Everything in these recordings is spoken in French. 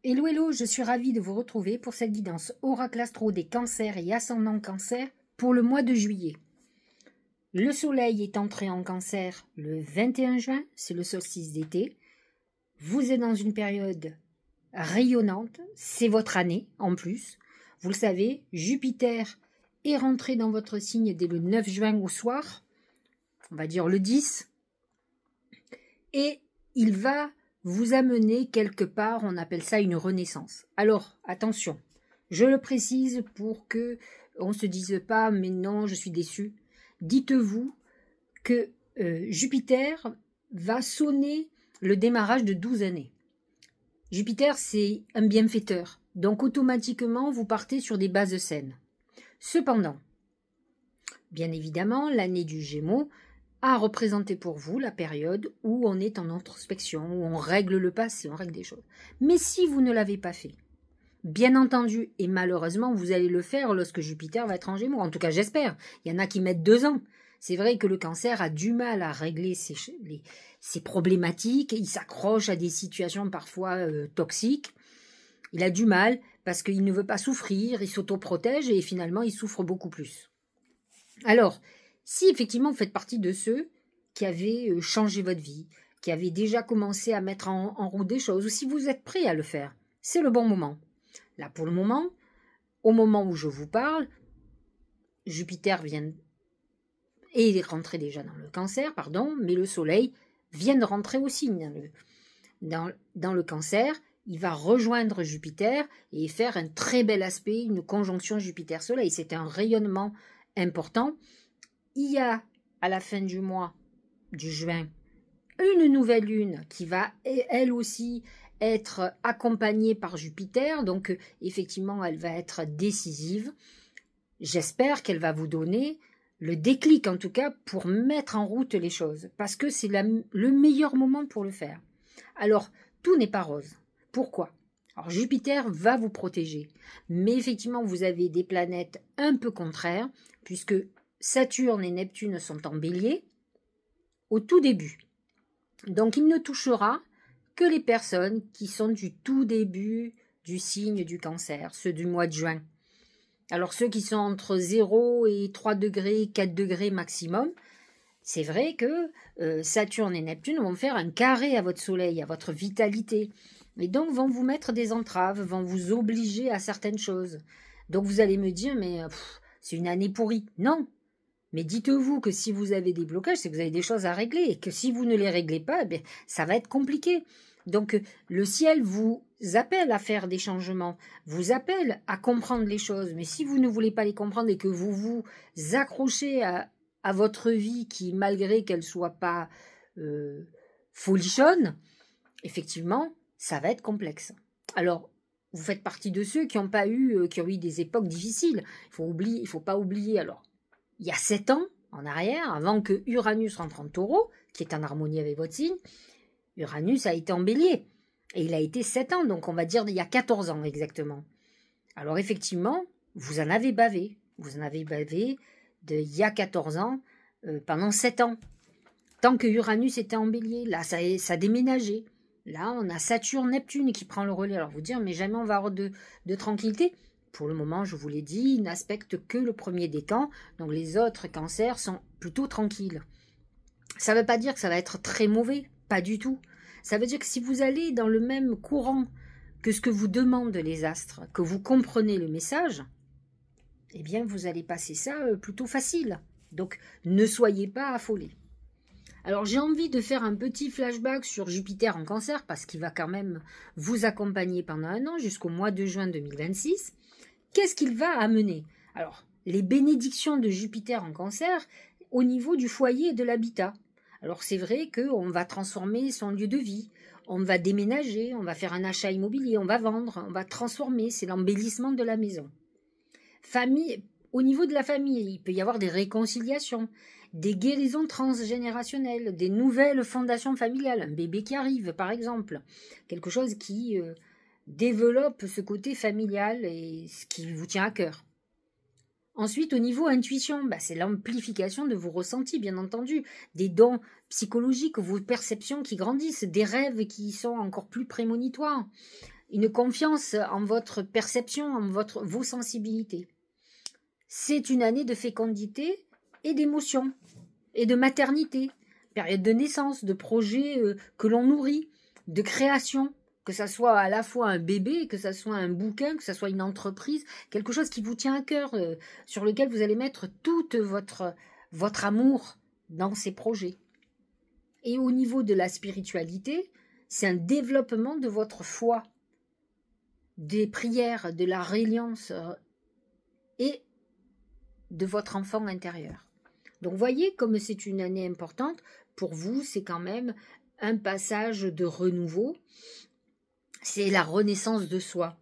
Hello, hello, je suis ravie de vous retrouver pour cette guidance Oracle Astro des cancers et ascendant cancer pour le mois de juillet. Le soleil est entré en cancer le 21 juin, c'est le solstice d'été. Vous êtes dans une période rayonnante, c'est votre année en plus. Vous le savez, Jupiter est rentré dans votre signe dès le 9 juin au soir, on va dire le 10, et il va vous amener quelque part, on appelle ça une renaissance. Alors, attention, je le précise pour que on ne se dise pas, mais non, je suis déçu. Dites-vous que Jupiter va sonner le démarrage de 12 années. Jupiter, c'est un bienfaiteur, donc automatiquement, vous partez sur des bases saines. Cependant, bien évidemment, l'année du Gémeaux a représenté pour vous la période où on est en introspection, où on règle le passé, on règle des choses. Mais si vous ne l'avez pas fait, bien entendu, et malheureusement, vous allez le faire lorsque Jupiter va être en Gémeaux. En tout cas, j'espère. Il y en a qui mettent 2 ans. C'est vrai que le cancer a du mal à régler ses problématiques. Il s'accroche à des situations parfois toxiques. Il a du mal parce qu'il ne veut pas souffrir, il s'autoprotège et finalement, il souffre beaucoup plus. Alors, si effectivement vous faites partie de ceux qui avaient changé votre vie, qui avaient déjà commencé à mettre en route des choses, ou si vous êtes prêt à le faire, c'est le bon moment. Là, pour le moment, au moment où je vous parle, Jupiter est rentré déjà dans le cancer, pardon, mais le soleil vient de rentrer aussi dans le cancer. Il va rejoindre Jupiter et faire un très bel aspect, une conjonction Jupiter-Soleil. C'est un rayonnement important. Il y a, à la fin du mois, du juin, une nouvelle lune qui va, elle aussi, être accompagnée par Jupiter. Donc, effectivement, elle va être décisive. J'espère qu'elle va vous donner le déclic, en tout cas, pour mettre en route les choses. Parce que c'est le meilleur moment pour le faire. Alors, tout n'est pas rose. Pourquoi ? Alors, Jupiter va vous protéger. Mais effectivement, vous avez des planètes un peu contraires, puisque Saturne et Neptune sont en bélier au tout début. Donc, il ne touchera que les personnes qui sont du tout début du signe du cancer, ceux du mois de juin. Alors, ceux qui sont entre 0 et 3 degrés, 4 degrés maximum, c'est vrai que Saturne et Neptune vont faire un carré à votre soleil, à votre vitalité. Et donc, vont vous mettre des entraves, vont vous obliger à certaines choses. Donc, vous allez me dire, mais c'est une année pourrie. Non. Mais dites-vous que si vous avez des blocages, c'est que vous avez des choses à régler et que si vous ne les réglez pas, eh bien, ça va être compliqué. Donc, le ciel vous appelle à faire des changements, vous appelle à comprendre les choses. Mais si vous ne voulez pas les comprendre et que vous vous accrochez à votre vie qui, malgré qu'elle ne soit pas folichonne, effectivement, ça va être complexe. Alors, vous faites partie de ceux qui ont eu des époques difficiles. Il faut pas oublier, alors, il y a 7 ans en arrière, avant que Uranus rentre en Taureau, qui est en harmonie avec votre signe, Uranus a été en Bélier. Et il a été 7 ans, donc on va dire il y a 14 ans exactement. Alors effectivement, vous en avez bavé. Vous en avez bavé il y a 14 ans, pendant 7 ans. Tant que Uranus était en Bélier, là, ça a déménagé. Là, on a Saturne, Neptune qui prend le relais. Alors vous dire, mais jamais on va avoir de tranquillité. Pour le moment, je vous l'ai dit, il n'aspecte que le premier décan. Donc les autres cancers sont plutôt tranquilles. Ça ne veut pas dire que ça va être très mauvais, pas du tout. Ça veut dire que si vous allez dans le même courant que ce que vous demandent les astres, que vous comprenez le message, eh bien vous allez passer ça plutôt facile. Donc ne soyez pas affolés. Alors j'ai envie de faire un petit flashback sur Jupiter en cancer parce qu'il va quand même vous accompagner pendant 1 an jusqu'au mois de juin 2026. Qu'est-ce qu'il va amener? Alors, les bénédictions de Jupiter en cancer au niveau du foyer et de l'habitat. Alors, c'est vrai qu'on va transformer son lieu de vie, on va déménager, on va faire un achat immobilier, on va vendre, on va transformer, c'est l'embellissement de la maison. Famille, au niveau de la famille, il peut y avoir des réconciliations, des guérisons transgénérationnelles, des nouvelles fondations familiales, un bébé qui arrive par exemple, quelque chose qui développe ce côté familial et ce qui vous tient à cœur. Ensuite, au niveau intuition, c'est l'amplification de vos ressentis, bien entendu, des dons psychologiques, vos perceptions qui grandissent, des rêves qui sont encore plus prémonitoires. une confiance en votre perception, en vos sensibilités. C'est une année de fécondité et d'émotion, et de maternité, période de naissance, de projets que l'on nourrit, de création, que ça soit à la fois un bébé, que ça soit un bouquin, que ça soit une entreprise, quelque chose qui vous tient à cœur, sur lequel vous allez mettre tout votre amour dans ces projets. Et au niveau de la spiritualité, c'est un développement de votre foi, des prières, de la résilience et de votre enfant intérieur. Donc voyez comme c'est une année importante, pour vous c'est quand même un passage de renouveau, c'est la renaissance de soi.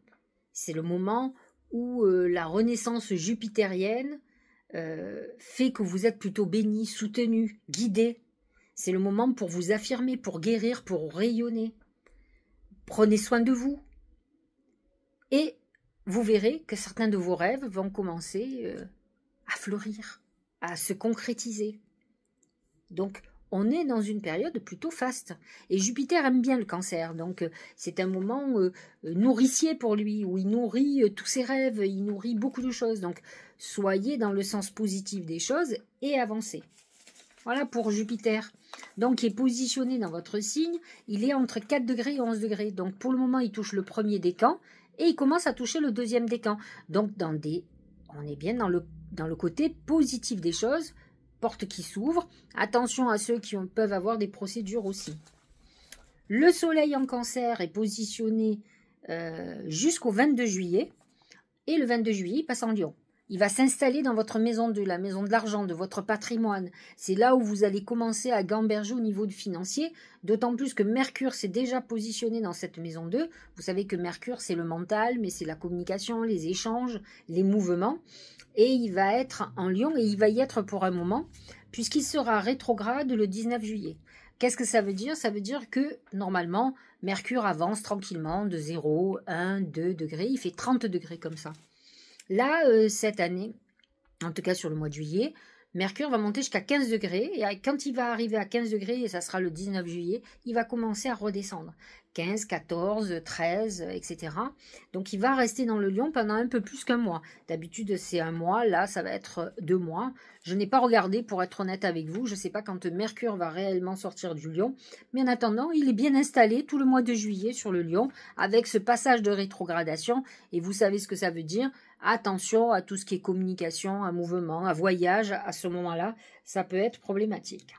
C'est le moment où la renaissance jupitérienne fait que vous êtes plutôt béni, soutenu, guidé. C'est le moment pour vous affirmer, pour guérir, pour rayonner. Prenez soin de vous. Et vous verrez que certains de vos rêves vont commencer à fleurir, à se concrétiser. Donc, on est dans une période plutôt faste. Et Jupiter aime bien le Cancer, donc c'est un moment nourricier pour lui, où il nourrit tous ses rêves, il nourrit beaucoup de choses. Donc, soyez dans le sens positif des choses et avancez. Voilà pour Jupiter. Donc, il est positionné dans votre signe, il est entre 4 degrés et 11 degrés. Donc, pour le moment, il touche le premier décan et il commence à toucher le deuxième décan. Donc, on est bien dans le côté positif des choses, porte qui s'ouvre. Attention à ceux qui peuvent avoir des procédures aussi. Le soleil en Cancer est positionné jusqu'au 22 juillet. Et le 22 juillet, il passe en Lion. Il va s'installer dans votre maison 2, la maison de l'argent, de votre patrimoine. C'est là où vous allez commencer à gamberger au niveau du financier, d'autant plus que Mercure s'est déjà positionné dans cette maison 2. Vous savez que Mercure, c'est le mental, mais c'est la communication, les échanges, les mouvements. Et il va être en Lion, et il va y être pour un moment, puisqu'il sera rétrograde le 19 juillet. Qu'est-ce que ça veut dire? Ça veut dire que, normalement, Mercure avance tranquillement de 0, 1, 2 degrés. Il fait 30 degrés comme ça. Là, cette année, en tout cas sur le mois de juillet, Mercure va monter jusqu'à 15 degrés. Et quand il va arriver à 15 degrés, et ça sera le 19 juillet, il va commencer à redescendre. 15, 14, 13, etc. Donc il va rester dans le Lion pendant un peu plus qu'un mois. D'habitude, c'est un mois. Là, ça va être 2 mois. Je n'ai pas regardé, pour être honnête avec vous. Je ne sais pas quand Mercure va réellement sortir du Lion. Mais en attendant, il est bien installé tout le mois de juillet sur le Lion, avec ce passage de rétrogradation. Et vous savez ce que ça veut dire. Attention à tout ce qui est communication, à mouvement, à voyage. À ce moment-là, ça peut être problématique.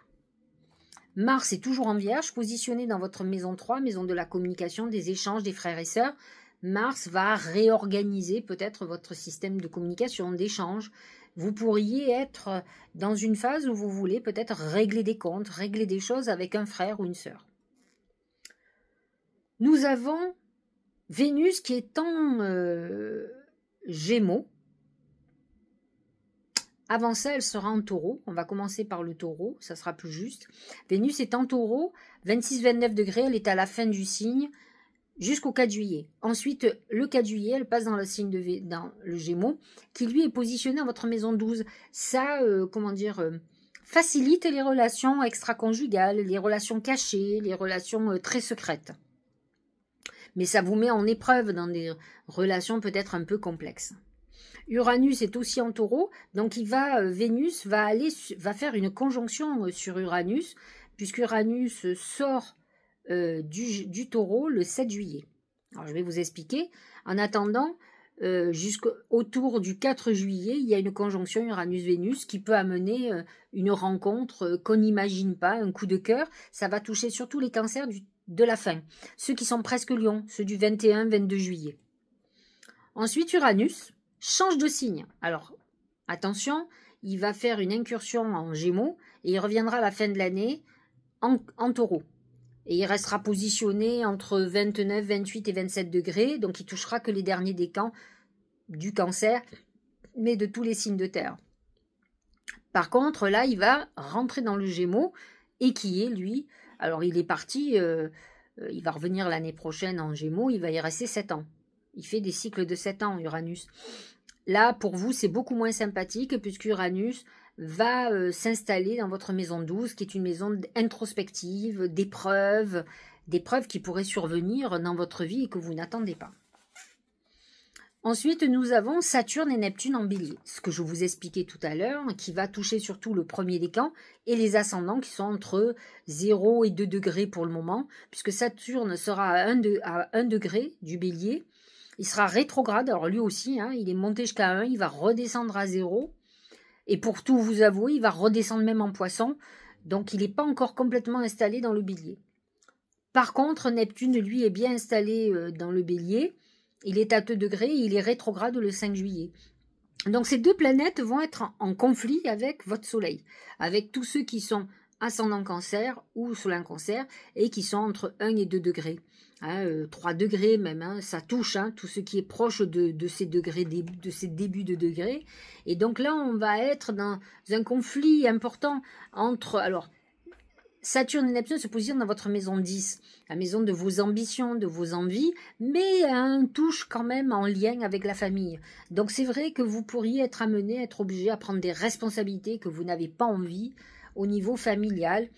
Mars est toujours en Vierge, positionné dans votre maison 3, maison de la communication, des échanges, des frères et sœurs. Mars va réorganiser peut-être votre système de communication, d'échange. Vous pourriez être dans une phase où vous voulez peut-être régler des comptes, régler des choses avec un frère ou une sœur. Nous avons Vénus qui est en Gémeaux. Avant ça, elle sera en Taureau. On va commencer par le Taureau, ça sera plus juste. Vénus est en Taureau, 26-29 degrés, elle est à la fin du signe, jusqu'au 4 juillet. Ensuite, le 4 juillet, elle passe dans le signe dans le Gémeaux, qui lui est positionné dans votre maison 12. Ça, facilite les relations extra-conjugales, les relations cachées, les relations très secrètes. Mais ça vous met en épreuve dans des relations peut-être un peu complexes. Uranus est aussi en Taureau, donc Vénus va faire une conjonction sur Uranus, puisqu'Uranus sort du Taureau le 7 juillet. Alors je vais vous expliquer. En attendant, jusqu'autour du 4 juillet, il y a une conjonction Uranus-Vénus qui peut amener une rencontre qu'on n'imagine pas, un coup de cœur. Ça va toucher surtout les cancers de la fin, ceux qui sont presque Lion, ceux du 21-22 juillet. Ensuite, Uranus change de signe. Alors, attention, il va faire une incursion en Gémeaux et il reviendra à la fin de l'année en Taureau. Et il restera positionné entre 29, 28 et 27 degrés, donc il touchera que les derniers décans du Cancer, mais de tous les signes de terre. Par contre, là, il va rentrer dans le Gémeaux et qui est, lui, alors il est parti, il va revenir l'année prochaine en Gémeaux, il va y rester 7 ans. Il fait des cycles de 7 ans, Uranus. Là, pour vous, c'est beaucoup moins sympathique puisqu'Uranus va s'installer dans votre maison 12, qui est une maison introspective, d'épreuves. d'épreuves qui pourraient survenir dans votre vie et que vous n'attendez pas. Ensuite, nous avons Saturne et Neptune en bélier, ce que je vous expliquais tout à l'heure, qui va toucher surtout le premier décan et les ascendants qui sont entre 0 et 2 degrés pour le moment, puisque Saturne sera à 1 degré du bélier. Il sera rétrograde, alors lui aussi, il est monté jusqu'à 1, il va redescendre à 0. Et pour tout vous avouer, il va redescendre même en poisson, donc il n'est pas encore complètement installé dans le bélier. Par contre, Neptune, lui, est bien installé dans le bélier. Il est à 2 degrés et il est rétrograde le 5 juillet. Donc ces deux planètes vont être en conflit avec votre soleil, avec tous ceux qui sont ascendant cancer ou soleil cancer et qui sont entre 1 et 2 degrés. 3 degrés même, ça touche tout ce qui est proche de ces degrés, de ces débuts de degrés. Et donc là, on va être dans un conflit important entre... Alors, Saturne et Neptune se positionnent dans votre maison 10, la maison de vos ambitions, de vos envies, mais un touche quand même en lien avec la famille. Donc c'est vrai que vous pourriez être amené, être obligé à prendre des responsabilités que vous n'avez pas envie au niveau familial,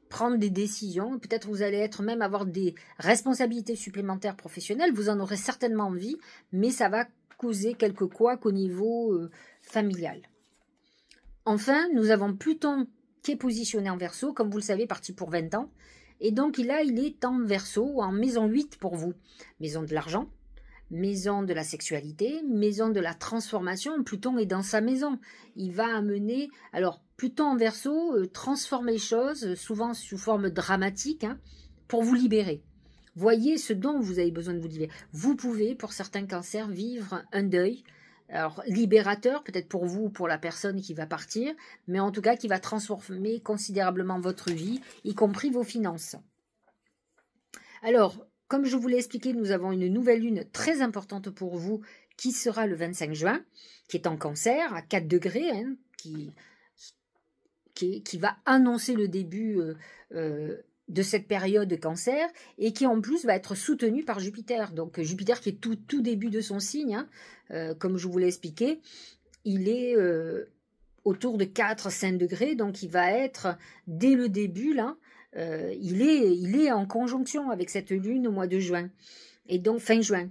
prendre des décisions, peut-être vous allez même avoir des responsabilités supplémentaires professionnelles, vous en aurez certainement envie, mais ça va causer quelques couacs au niveau familial. Enfin, nous avons Pluton qui est positionné en Verseau, comme vous le savez, parti pour 20 ans. Et donc là, il est en Verseau, en maison 8 pour vous. Maison de l'argent, maison de la sexualité, maison de la transformation. Pluton est dans sa maison. Il va amener... Alors, Pluton en Verseau transforme les choses, souvent sous forme dramatique, pour vous libérer. Voyez ce dont vous avez besoin de vous libérer. Vous pouvez, pour certains cancers, vivre un deuil, alors libérateur peut-être pour vous ou pour la personne qui va partir, mais en tout cas qui va transformer considérablement votre vie, y compris vos finances. Alors, comme je vous l'ai expliqué, nous avons une nouvelle lune très importante pour vous qui sera le 25 juin, qui est en cancer à 4 degrés, qui va annoncer le début de cette période de cancer et qui en plus va être soutenu par Jupiter. Donc Jupiter qui est tout début de son signe, comme je vous l'ai expliqué, il est autour de 4-5 degrés, donc il va être dès le début là, il est en conjonction avec cette lune au mois de juin, et donc fin juin.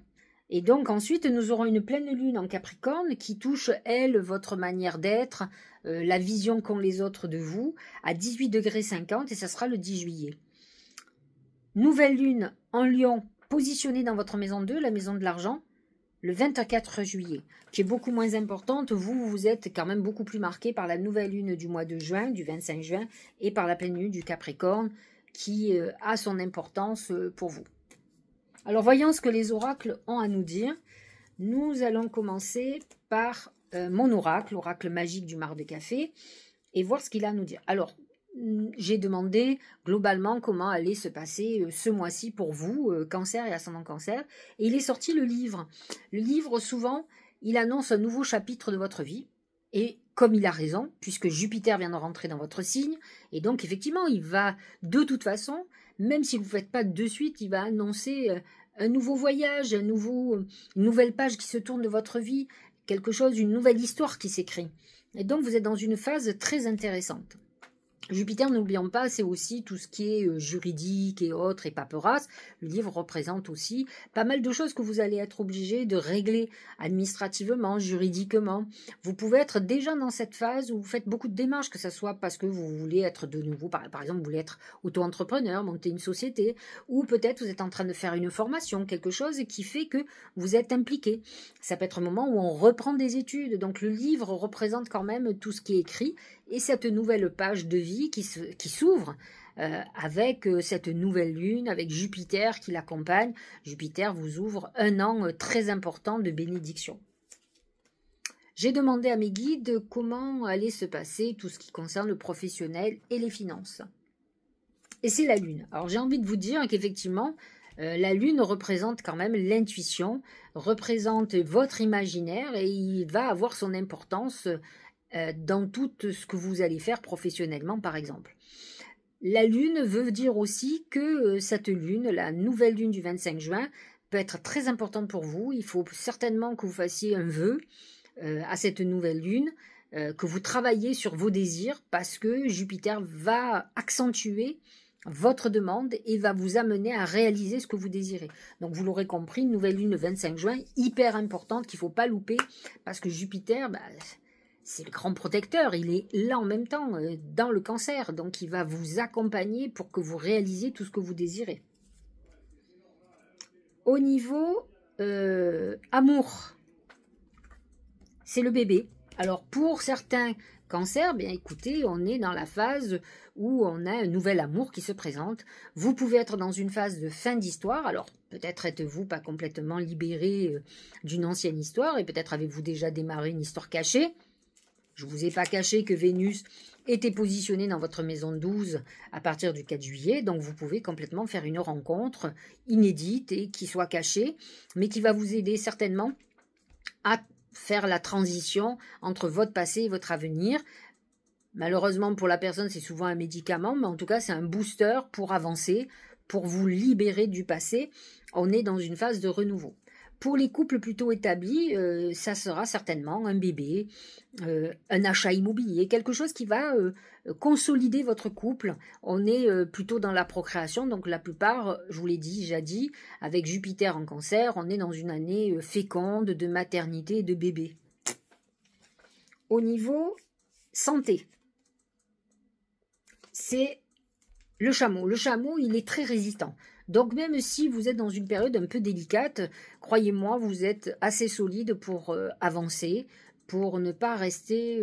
Et donc ensuite nous aurons une pleine lune en Capricorne qui touche elle votre manière d'être, la vision qu'ont les autres de vous, à 18 degrés 50 et ça sera le 10 juillet. Nouvelle lune en Lion positionnée dans votre maison 2, la maison de l'argent, le 24 juillet, qui est beaucoup moins importante. Vous êtes quand même beaucoup plus marqué par la nouvelle lune du mois de juin, du 25 juin, et par la pleine lune du Capricorne, qui a son importance pour vous. Alors voyons ce que les oracles ont à nous dire. Nous allons commencer par mon oracle, l'oracle magique du Mar de Café, et voir ce qu'il a à nous dire. Alors, j'ai demandé globalement comment allait se passer ce mois-ci pour vous, cancer et ascendant cancer, et il est sorti le livre. Le livre, souvent, il annonce un nouveau chapitre de votre vie, et comme il a raison, puisque Jupiter vient de rentrer dans votre signe, et donc effectivement, il va de toute façon, même si vous ne faites pas de suite, il va annoncer un nouveau voyage, une nouvelle page qui se tourne de votre vie, quelque chose, une nouvelle histoire qui s'écrit. Et donc, vous êtes dans une phase très intéressante. Jupiter, n'oublions pas, c'est aussi tout ce qui est juridique et autres et paperasse. Le livre représente aussi pas mal de choses que vous allez être obligé de régler administrativement, juridiquement. Vous pouvez être déjà dans cette phase où vous faites beaucoup de démarches, que ce soit parce que vous voulez être de nouveau, par exemple, vous voulez être auto-entrepreneur, monter une société, ou peut-être vous êtes en train de faire une formation, quelque chose qui fait que vous êtes impliqué. Ça peut être un moment où on reprend des études. Donc le livre représente quand même tout ce qui est écrit et cette nouvelle page de vie qui s'ouvre avec cette nouvelle lune, avec Jupiter qui l'accompagne. Jupiter vous ouvre un an très important de bénédiction. J'ai demandé à mes guides comment allait se passer tout ce qui concerne le professionnel et les finances. Et c'est la lune. Alors j'ai envie de vous dire qu'effectivement, la lune représente quand même l'intuition, représente votre imaginaire et il va avoir son importance dans tout ce que vous allez faire professionnellement, par exemple. La lune veut dire aussi que cette lune, la nouvelle lune du 25 juin, peut être très importante pour vous. Il faut certainement que vous fassiez un vœu à cette nouvelle lune, que vous travaillez sur vos désirs, parce que Jupiter va accentuer votre demande et va vous amener à réaliser ce que vous désirez. Donc vous l'aurez compris, une nouvelle lune le 25 juin, hyper importante, qu'il ne faut pas louper, parce que Jupiter, c'est le grand protecteur, il est là en même temps, dans le Cancer, donc il va vous accompagner pour que vous réalisiez tout ce que vous désirez. Au niveau amour, c'est le bébé. Alors pour certains Cancer, bien écoutez, on est dans la phase où on a un nouvel amour qui se présente. Vous pouvez être dans une phase de fin d'histoire, alors peut-être êtes-vous pas complètement libéré d'une ancienne histoire, et peut-être avez-vous déjà démarré une histoire cachée. Je ne vous ai pas caché que Vénus était positionnée dans votre maison 12 à partir du 4 juillet, donc vous pouvez complètement faire une rencontre inédite et qui soit cachée, mais qui va vous aider certainement à faire la transition entre votre passé et votre avenir. Malheureusement pour la personne, c'est souvent un médicament, mais en tout cas c'est un booster pour avancer, pour vous libérer du passé. On est dans une phase de renouveau. Pour les couples plutôt établis, ça sera certainement un bébé, un achat immobilier, quelque chose qui va consolider votre couple. On est plutôt dans la procréation, donc la plupart, je vous l'ai dit, jadis, avec Jupiter en Cancer, on est dans une année féconde de maternité et de bébé. Au niveau santé, c'est le chameau. Le chameau, il est très résistant. Donc même si vous êtes dans une période un peu délicate, croyez-moi, vous êtes assez solide pour avancer, pour ne pas rester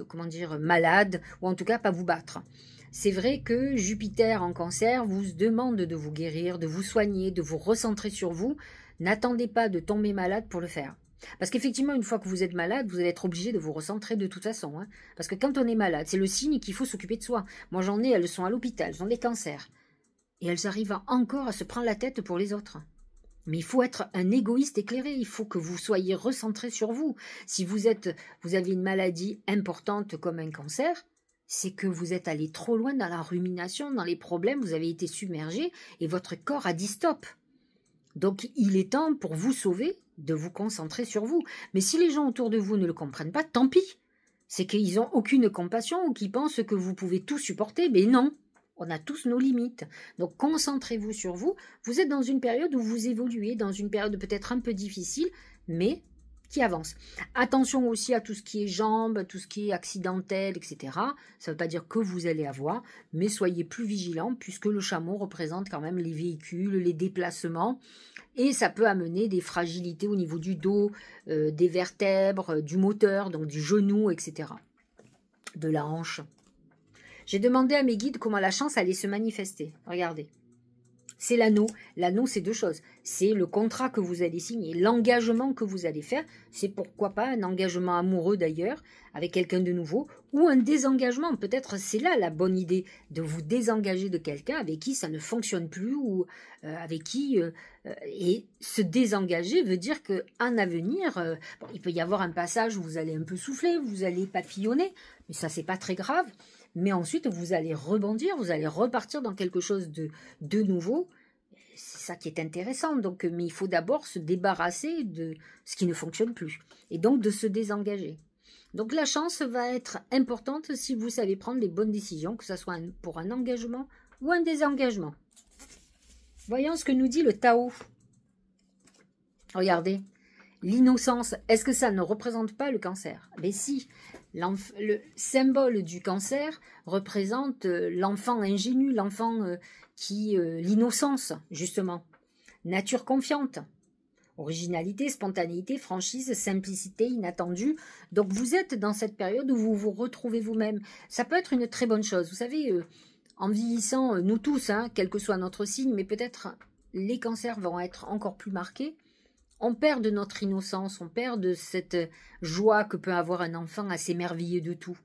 comment dire, malade, ou en tout cas pas vous battre. C'est vrai que Jupiter en Cancer vous demande de vous guérir, de vous soigner, de vous recentrer sur vous. N'attendez pas de tomber malade pour le faire. Parce qu'effectivement, une fois que vous êtes malade, vous allez être obligé de vous recentrer de toute façon. Hein. Parce que quand on est malade, c'est le signe qu'il faut s'occuper de soi. Moi j'en ai, elles sont à l'hôpital, elles ont des cancers. Et elles arrivent encore à se prendre la tête pour les autres. Mais il faut être un égoïste éclairé, il faut que vous soyez recentré sur vous. Si vous avez une maladie importante comme un cancer, c'est que vous êtes allé trop loin dans la rumination, dans les problèmes, vous avez été submergé et votre corps a dit stop. Donc il est temps pour vous sauver de vous concentrer sur vous. Mais si les gens autour de vous ne le comprennent pas, tant pis. C'est qu'ils n'ont aucune compassion ou qu'ils pensent que vous pouvez tout supporter, mais non. On a tous nos limites. Donc, concentrez-vous sur vous. Vous êtes dans une période où vous évoluez, dans une période peut-être un peu difficile, mais qui avance. Attention aussi à tout ce qui est jambes, tout ce qui est accidentel, etc. Ça ne veut pas dire que vous allez avoir, mais soyez plus vigilants puisque le chameau représente quand même les véhicules, les déplacements, et ça peut amener des fragilités au niveau du dos, des vertèbres, du moteur, donc du genou, etc. De la hanche. J'ai demandé à mes guides comment la chance allait se manifester. Regardez. C'est l'anneau. L'anneau, c'est deux choses. C'est le contrat que vous allez signer, l'engagement que vous allez faire. C'est pourquoi pas un engagement amoureux d'ailleurs, avec quelqu'un de nouveau, ou un désengagement. Peut-être c'est là la bonne idée, de vous désengager de quelqu'un avec qui ça ne fonctionne plus, ou avec qui... et se désengager veut dire qu'en avenir, bon, il peut y avoir un passage où vous allez un peu souffler, vous allez papillonner, mais ça, c'est pas très grave. Mais ensuite, vous allez rebondir, vous allez repartir dans quelque chose de nouveau. C'est ça qui est intéressant. Donc, mais il faut d'abord se débarrasser de ce qui ne fonctionne plus. Et donc, de se désengager. Donc, la chance va être importante si vous savez prendre les bonnes décisions, que ce soit pour un engagement ou un désengagement. Voyons ce que nous dit le Tao. Regardez. L'innocence, est-ce que ça ne représente pas le cancer? Mais si, le symbole du cancer représente l'enfant ingénu, l'enfant l'innocence, justement. Nature confiante, originalité, spontanéité, franchise, simplicité, inattendue. Donc vous êtes dans cette période où vous vous retrouvez vous-même. Ça peut être une très bonne chose. Vous savez, en vieillissant, nous tous, hein, quel que soit notre signe, mais peut-être les cancers vont être encore plus marqués. On perd de notre innocence, on perd de cette joie que peut avoir un enfant à s'émerveiller de tout.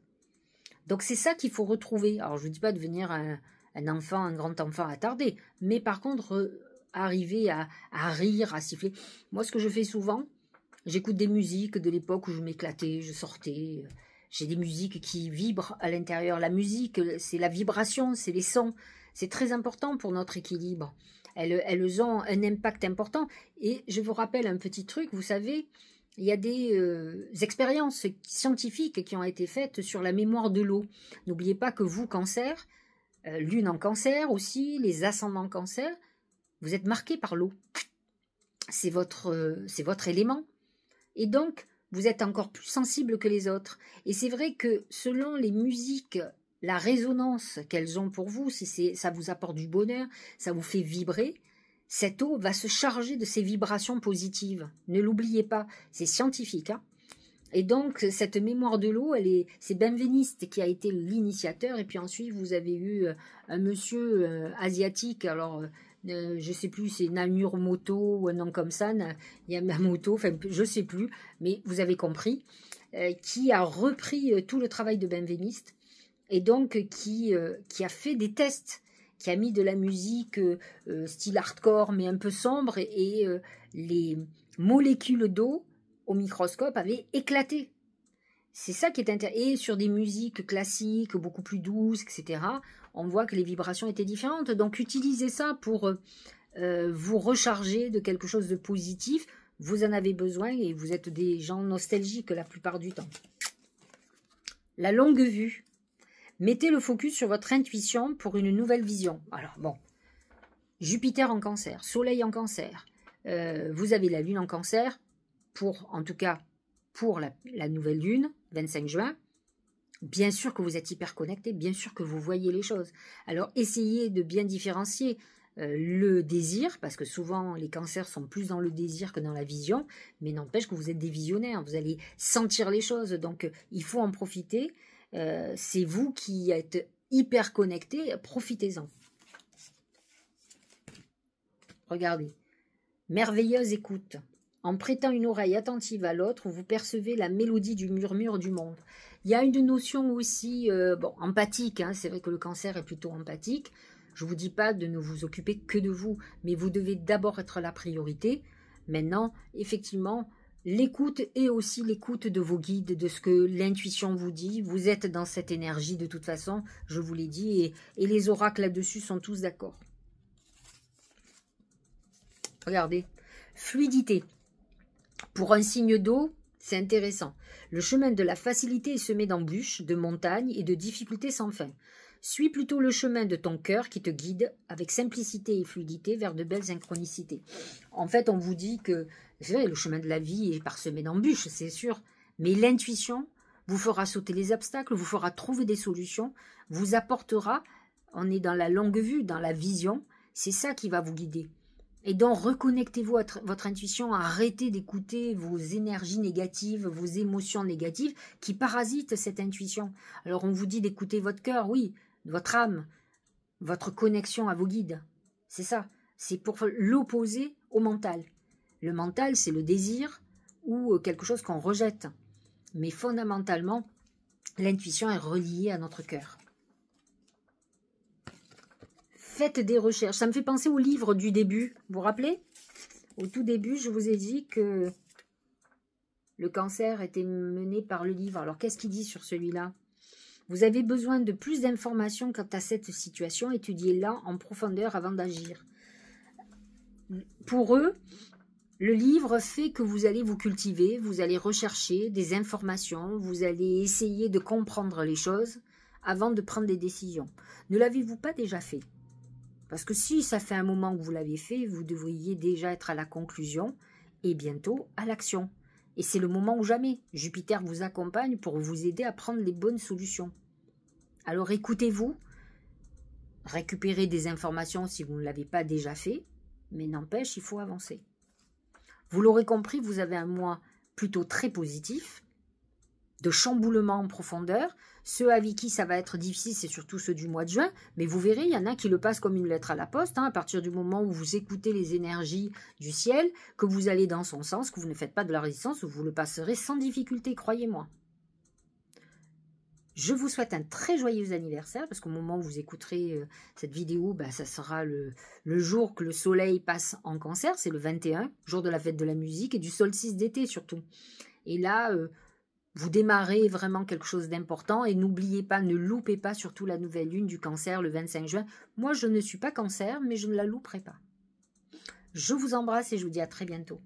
Donc c'est ça qu'il faut retrouver. Alors je ne vous dis pas de devenir un enfant, un grand enfant attardé, mais par contre arriver à rire, à siffler. Moi ce que je fais souvent, j'écoute des musiques de l'époque où je m'éclatais, je sortais. J'ai des musiques qui vibrent à l'intérieur. La musique, c'est la vibration, c'est les sons. C'est très important pour notre équilibre. Elles ont un impact important. Et je vous rappelle un petit truc, vous savez, il y a des expériences scientifiques qui ont été faites sur la mémoire de l'eau. N'oubliez pas que vous, cancer, Lune en cancer aussi, les ascendants en cancer, vous êtes marqué par l'eau. C'est votre élément. Et donc, vous êtes encore plus sensible que les autres. Et c'est vrai que selon les musiques, la résonance qu'elles ont pour vous, si ça vous apporte du bonheur, ça vous fait vibrer, cette eau va se charger de ces vibrations positives. Ne l'oubliez pas, c'est scientifique. Hein. Et donc, cette mémoire de l'eau, c'est Benveniste qui a été l'initiateur. Et puis ensuite, vous avez eu un monsieur asiatique, alors je ne sais plus, c'est Namur-Moto ou un nom comme ça, Yamamoto, enfin je ne sais plus, mais vous avez compris, qui a repris tout le travail de Benveniste et donc qui a fait des tests, qui a mis de la musique style hardcore mais un peu sombre et les molécules d'eau au microscope avaient éclaté. C'est ça qui est intéressant. Et sur des musiques classiques, beaucoup plus douces, etc., on voit que les vibrations étaient différentes. Donc, utilisez ça pour vous recharger de quelque chose de positif. Vous en avez besoin et vous êtes des gens nostalgiques la plupart du temps. La longue vue. Mettez le focus sur votre intuition pour une nouvelle vision. Alors, bon, Jupiter en cancer, Soleil en cancer. Vous avez la Lune en cancer, en tout cas, pour la nouvelle lune, 25 juin, bien sûr que vous êtes hyper connecté, bien sûr que vous voyez les choses. Alors, essayez de bien différencier le désir, parce que souvent, les cancers sont plus dans le désir que dans la vision, mais n'empêche que vous êtes des visionnaires, vous allez sentir les choses, donc il faut en profiter. C'est vous qui êtes hyper connecté, profitez-en. Regardez, merveilleuse écoute. En prêtant une oreille attentive à l'autre, vous percevez la mélodie du murmure du monde. Il y a une notion aussi empathique, hein, c'est vrai que le cancer est plutôt empathique. Je ne vous dis pas de ne vous occuper que de vous, mais vous devez d'abord être la priorité. Maintenant, effectivement, l'écoute est aussi l'écoute de vos guides, de ce que l'intuition vous dit. Vous êtes dans cette énergie de toute façon, je vous l'ai dit, et les oracles là-dessus sont tous d'accord. Regardez, fluidité. Pour un signe d'eau, c'est intéressant. Le chemin de la facilité est semé d'embûches, de montagnes et de difficultés sans fin. Suis plutôt le chemin de ton cœur qui te guide avec simplicité et fluidité vers de belles synchronicités. En fait, on vous dit que c'est vrai, le chemin de la vie est parsemé d'embûches, c'est sûr, mais l'intuition vous fera sauter les obstacles, vous fera trouver des solutions, vous apportera, on est dans la longue vue, dans la vision, c'est ça qui va vous guider. Et donc, reconnectez-vous à votre intuition, arrêtez d'écouter vos énergies négatives, vos émotions négatives qui parasitent cette intuition. Alors, on vous dit d'écouter votre cœur, oui, votre âme, votre connexion à vos guides. C'est ça, c'est pour l'opposer au mental. Le mental, c'est le désir ou quelque chose qu'on rejette. Mais fondamentalement, l'intuition est reliée à notre cœur. Faites des recherches. Ça me fait penser au livre du début. Vous vous rappelez? Au tout début, je vous ai dit que le cancer était mené par le livre. Alors, qu'est-ce qu'il dit sur celui-là? Vous avez besoin de plus d'informations quant à cette situation. Étudiez-la en profondeur avant d'agir. Pour eux, le livre fait que vous allez vous cultiver, vous allez rechercher des informations, vous allez essayer de comprendre les choses avant de prendre des décisions. Ne l'avez-vous pas déjà fait? Parce que si ça fait un moment que vous l'avez fait, vous devriez déjà être à la conclusion et bientôt à l'action. Et c'est le moment ou jamais. Jupiter vous accompagne pour vous aider à prendre les bonnes solutions. Alors écoutez-vous, récupérez des informations si vous ne l'avez pas déjà fait, mais n'empêche, il faut avancer. Vous l'aurez compris, vous avez un mois plutôt très positif, de chamboulement en profondeur. Ceux avec qui ça va être difficile, c'est surtout ceux du mois de juin. Mais vous verrez, il y en a qui le passent comme une lettre à la poste. Hein, à partir du moment où vous écoutez les énergies du ciel, que vous allez dans son sens, que vous ne faites pas de la résistance, vous le passerez sans difficulté, croyez-moi. Je vous souhaite un très joyeux anniversaire, parce qu'au moment où vous écouterez cette vidéo, ça sera le jour que le soleil passe en cancer, c'est le 21, jour de la fête de la musique et du solstice d'été surtout. Et là, vous démarrez vraiment quelque chose d'important et n'oubliez pas, ne loupez pas surtout la nouvelle lune du cancer le 25 juin. Moi, je ne suis pas cancer, mais je ne la louperai pas. Je vous embrasse et je vous dis à très bientôt.